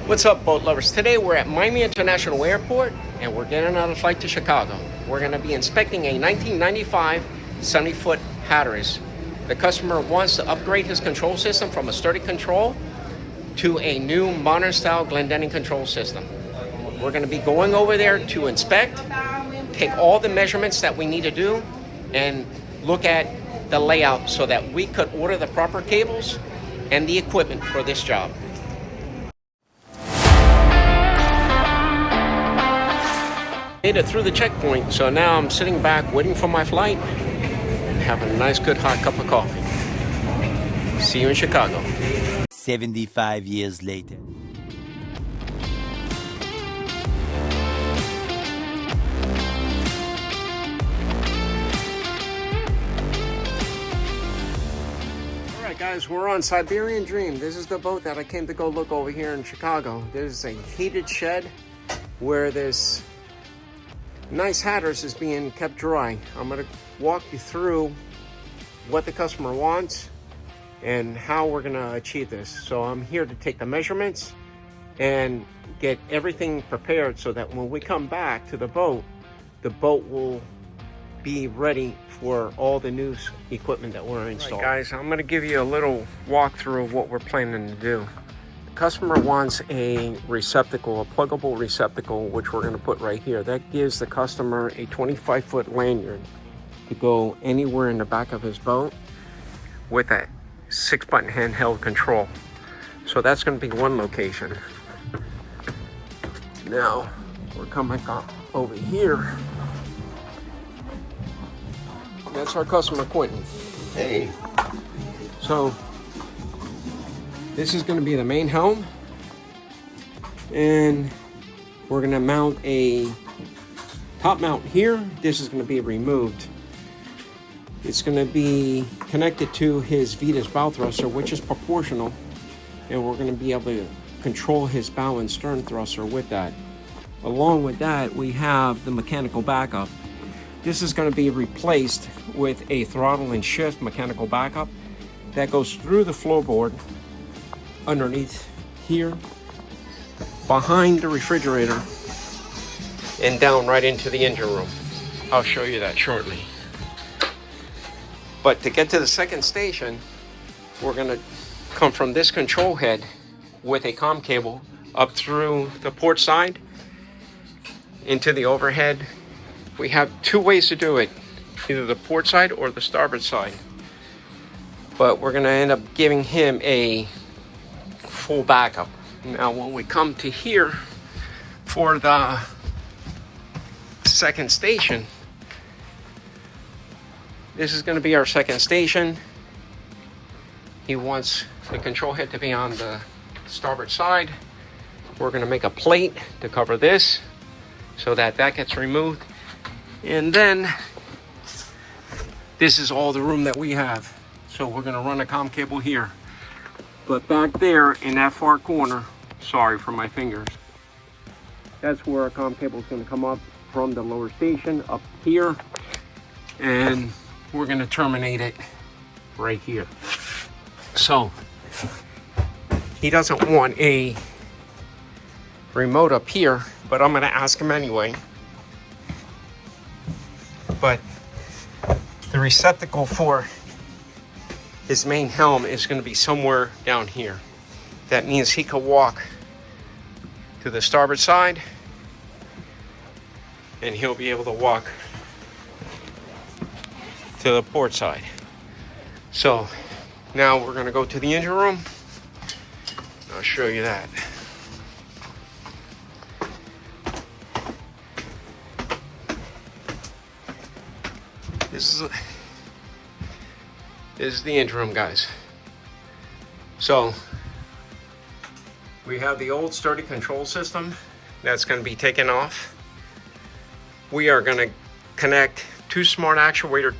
What's up, boat lovers? Today we're at Miami International Airport and we're getting on a flight to Chicago. We're going to be inspecting a 1995 70-foot Hatteras. The customer wants to upgrade his control system from a sturdy control to a new modern style Glendinning control system. We're going to be going over there to inspect, take all the measurements that we need to do, and look at the layout so that we could order the proper cables and the equipment for this job. Made it through the checkpoint, so now I'm sitting back waiting for my flight and having a nice good hot cup of coffee. See you in Chicago. 75 years later. Alright guys, we're on Siberian Dream. This is the boat that I came to go look over here in Chicago. There's a heated shed where this nice Hatteras is being kept dry. I'm going to walk you through what the customer wants and how we're going to achieve this. So I'm here to take the measurements and get everything prepared so that when we come back to the boat will be ready for all the new equipment that we're installing. Right, guys, I'm going to give you a little walkthrough of what we're planning to do. Customer wants a receptacle, a pluggable receptacle, which we're going to put right here. That gives the customer a 25-foot lanyard to go anywhere in the back of his boat with a 6-button handheld control. So that's going to be one location. Now we're coming up over here. That's our customer, Quentin. Hey. So this is going to be the main helm, and we're going to mount a top mount here. This is going to be removed. It's going to be connected to his Vitas bow thruster, which is proportional, and we're going to be able to control his bow and stern thruster with that. Along with that, we have the mechanical backup. This is going to be replaced with a throttle and shift mechanical backup that goes through the floorboard underneath here, behind the refrigerator, and down right into the engine room. I'll show you that shortly. But to get to the second station, we're going to come from this control head with a comm cable up through the port side into the overhead. We have two ways to do it, either the port side or the starboard side. But we're going to end up giving him a full backup. Now when we come to here for the second station, this is going to be our second station. He wants the control head to be on the starboard side. We're going to make a plate to cover this so that gets removed, and then this is all the room that we have. So we're going to run a comm cable here. But back there in that far corner, sorry for my fingers, that's where our comm cable is going to come up from the lower station up here, and we're going to terminate it right here. So he doesn't want a remote up here, but I'm going to ask him anyway. But the receptacle for his main helm is going to be somewhere down here. That means he could walk to the starboard side and he'll be able to walk to the port side. So now we're going to go to the engine room. I'll show you that. This is the engine room, guys. So we have the old sturdy control system that's going to be taken off. We are going to connect two smart actuator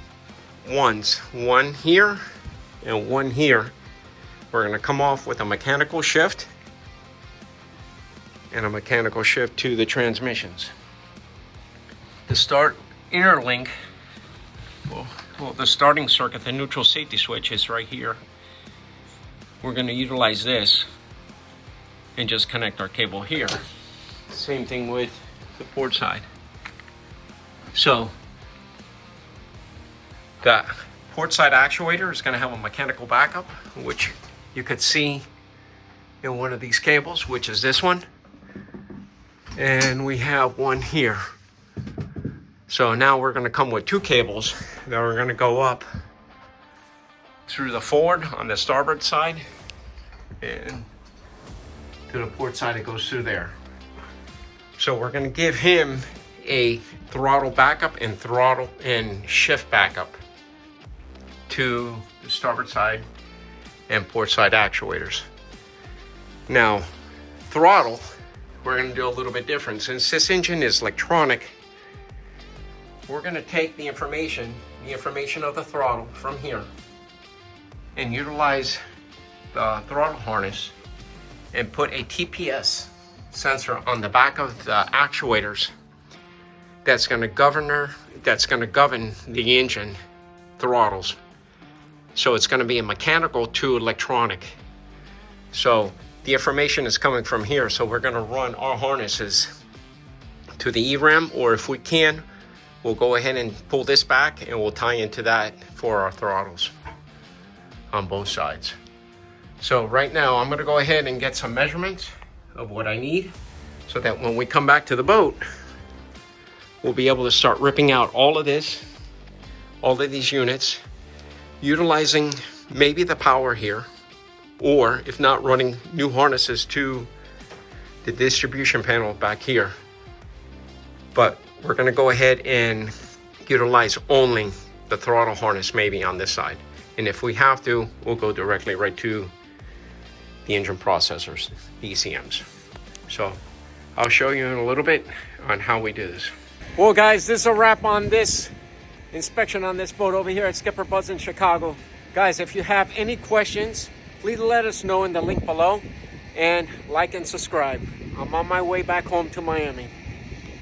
ones, one here and one here. We're going to come off with a mechanical shift and a mechanical shift to the transmissions. To start interlink, well, the starting circuit, the neutral safety switch is right here. We're going to utilize this and just connect our cable here. Same thing with the port side. So the port side actuator is going to have a mechanical backup, which you could see in one of these cables, which is this one. And we have one here. So now we're going to come with two cables that are going to go up through the forward on the starboard side and to the port side it goes through there. So we're going to give him a throttle backup and throttle and shift backup to the starboard side and port side actuators. Now, throttle, we're going to do a little bit different. Since this engine is electronic, we're going to take the information of the throttle from here and utilize the throttle harness and put a TPS sensor on the back of the actuators that's going to govern the engine throttles. So it's going to be a mechanical to electronic. So the information is coming from here. So we're going to run our harnesses to the ERAM, or if we can, we'll go ahead and pull this back and we'll tie into that for our throttles on both sides. So right now I'm going to go ahead and get some measurements of what I need so that when we come back to the boat, we'll be able to start ripping out all of this, all of these units, utilizing maybe the power here, or if not, running new harnesses to the distribution panel back here. But we're going to go ahead and utilize only the throttle harness maybe on this side. And if we have to, we'll go directly right to the engine processors, the ECMs. So I'll show you in a little bit on how we do this. Well guys, this is a wrap on this inspection on this boat over here at Skipper Buzz in Chicago. Guys, if you have any questions, please let us know in the link below, and like and subscribe. I'm on my way back home to Miami.